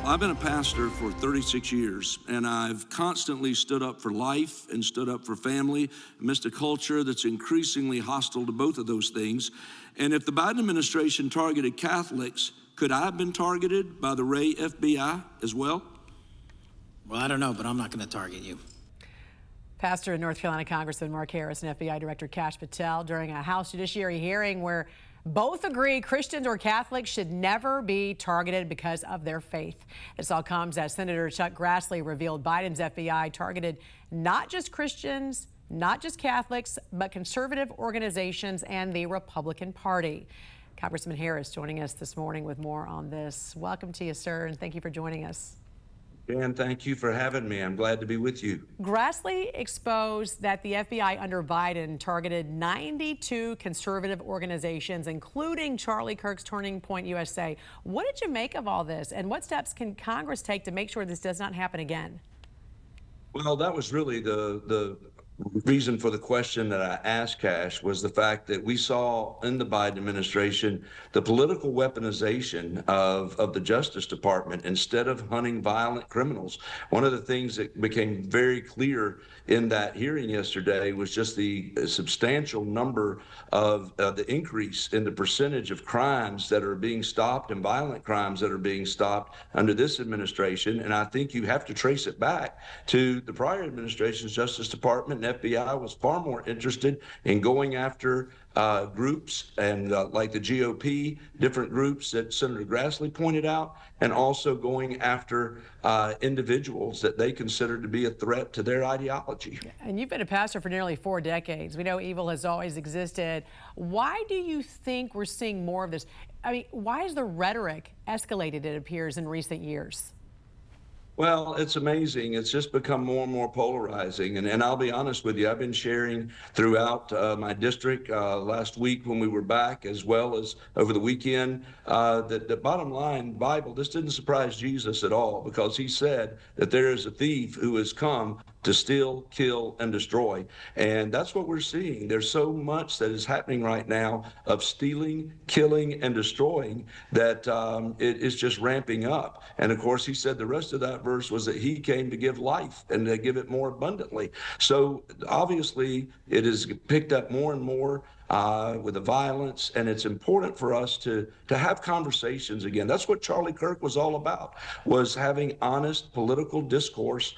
I've been a pastor for 36 years, and I've constantly stood up for life and stood up for family amidst a culture that's increasingly hostile to both of those things. And if the Biden administration targeted Catholics, could I have been targeted by the Ray FBI as well? Well, I don't know, but I'm not going to target you. Pastor and North Carolina Congressman Mark Harris and FBI Director Kash Patel during a House Judiciary hearing where both agree Christians or Catholics should never be targeted because of their faith. This all comes as Senator Chuck Grassley revealed Biden's FBI targeted not just Christians, not just Catholics, but conservative organizations and the Republican Party. Congressman Harris joining us this morning with more on this. Welcome to you, sir, and thank you for joining us. Dan, thank you for having me. I'm glad to be with you. Grassley exposed that the FBI under Biden targeted 92 conservative organizations, including Charlie Kirk's Turning Point USA. What did you make of all this, and what steps can Congress take to make sure this does not happen again? Well, that was really the reason for the question that I asked Kash, was the fact that we saw in the Biden administration the political weaponization of the Justice Department instead of hunting violent criminals. One of the things that became very clear in that hearing yesterday was just the substantial number of the increase in the percentage of crimes that are being stopped and violent crimes that are being stopped under this administration. And I think you have to trace it back to the prior administration's Justice Department. FBI was far more interested in going after groups and like the GOP, different groups that Senator Grassley pointed out, and also going after individuals that they considered to be a threat to their ideology. And you've been a pastor for nearly 4 decades. We know evil has always existed. Why do you think we're seeing more of this? I mean, why has the rhetoric escalated, it appears, in recent years? Well, it's amazing. It's just become more and more polarizing. And I'll be honest with you, I've been sharing throughout my district last week when we were back, as well as over the weekend, that the bottom line, Bible, this didn't surprise Jesus at all, because he said that there is a thief who has come to steal, kill, and destroy. And that's what we're seeing. There's so much that is happening right now of stealing, killing, and destroying that it is just ramping up. And of course, he said the rest of that verse was that he came to give life and to give it more abundantly. So obviously, it has picked up more and more with the violence, and it's important for us to have conversations again. That's what Charlie Kirk was all about, was having honest political discourse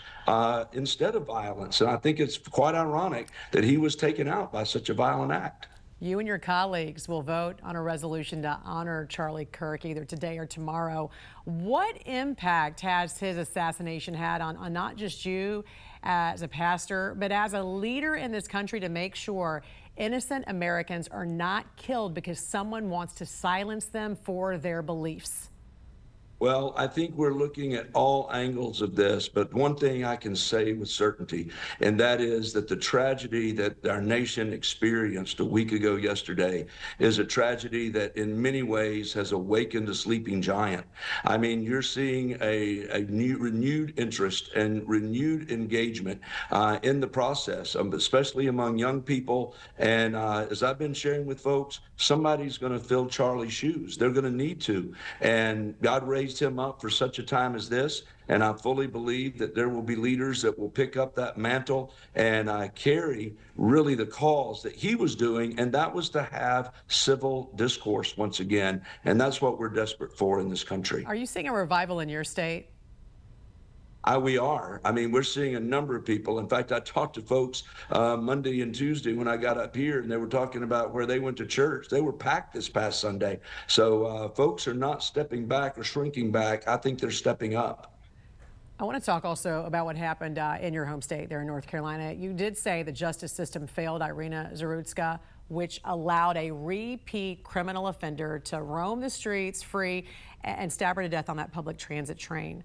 instead of violence. And I think it's quite ironic that he was taken out by such a violent act. You and your colleagues will vote on a resolution to honor Charlie Kirk either today or tomorrow. What impact has his assassination had on not just you as a pastor, but as a leader in this country to make sure innocent Americans are not killed because someone wants to silence them for their beliefs? Well, I think we're looking at all angles of this, but one thing I can say with certainty, and that is that the tragedy that our nation experienced a week ago yesterday is a tragedy that in many ways has awakened a sleeping giant. I mean, you're seeing a renewed interest and renewed engagement in the process, especially among young people. And as I've been sharing with folks, somebody's going to fill Charlie's shoes. They're going to need to. And God raised him up for such a time as this, and I fully believe that there will be leaders that will pick up that mantle and carry really the cause that he was doing, and that was to have civil discourse once again, and that's what we're desperate for in this country. Are you seeing a revival in your state? We are. I mean, we're seeing a number of people. In fact, I talked to folks Monday and Tuesday when I got up here, and they were talking about where they went to church. They were packed this past Sunday. So folks are not stepping back or shrinking back. I think they're stepping up. I want to talk also about what happened in your home state there in North Carolina. You did say the justice system failed Irina Zarutska, which allowed a repeat criminal offender to roam the streets free and stab her to death on that public transit train.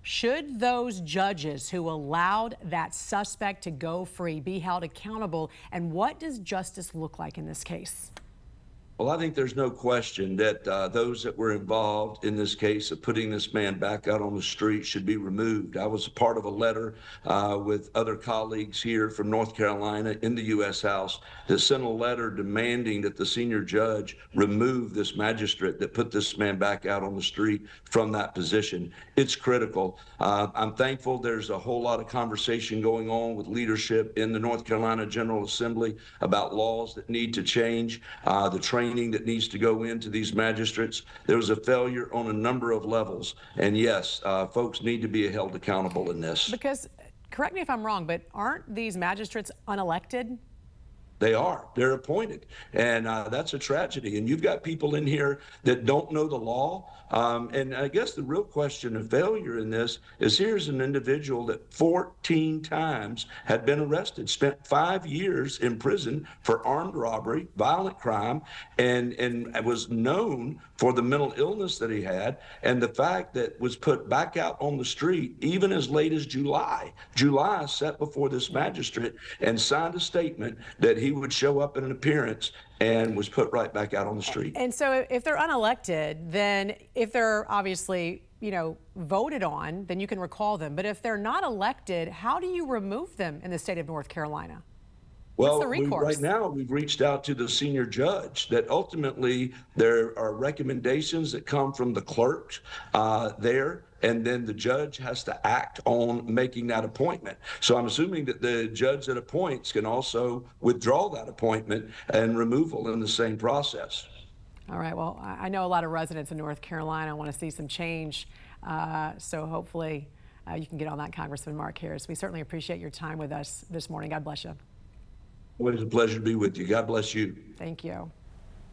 Should those judges who allowed that suspect to go free be held accountable? And what does justice look like in this case? Well, I think there's no question that those that were involved in this case of putting this man back out on the street should be removed. I was a part of a letter with other colleagues here from North Carolina in the U.S. House that sent a letter demanding that the senior judge remove this magistrate that put this man back out on the street from that position. It's critical. I'm thankful there's a whole lot of conversation going on with leadership in the North Carolina General Assembly about laws that need to change, the training that needs to go into these magistrates. There was a failure on a number of levels. And yes, folks need to be held accountable in this. Because, correct me if I'm wrong, but aren't these magistrates unelected? They are. They're appointed. And that's a tragedy. And you've got people in here that don't know the law. And I guess the real question of failure in this is here's an individual that 14 times had been arrested, spent 5 years in prison for armed robbery, violent crime, and was known for the mental illness that he had. And the fact that was put back out on the street even as late as July. July sat before this magistrate and signed a statement that he would show up in an appearance and was put right back out on the street. And so if they're unelected, then if they're obviously, voted on, then you can recall them. But if they're not elected, how do you remove them in the state of North Carolina? Well, right now we've reached out to the senior judge that ultimately there are recommendations that come from the clerks there, and then the judge has to act on making that appointment. So I'm assuming that the judge that appoints can also withdraw that appointment and removal in the same process. All right. Well, I know a lot of residents in North Carolina want to see some change. So hopefully you can get on that, Congressman Mark Harris. We certainly appreciate your time with us this morning. God bless you. Well, it's a pleasure to be with you. God bless you. Thank you.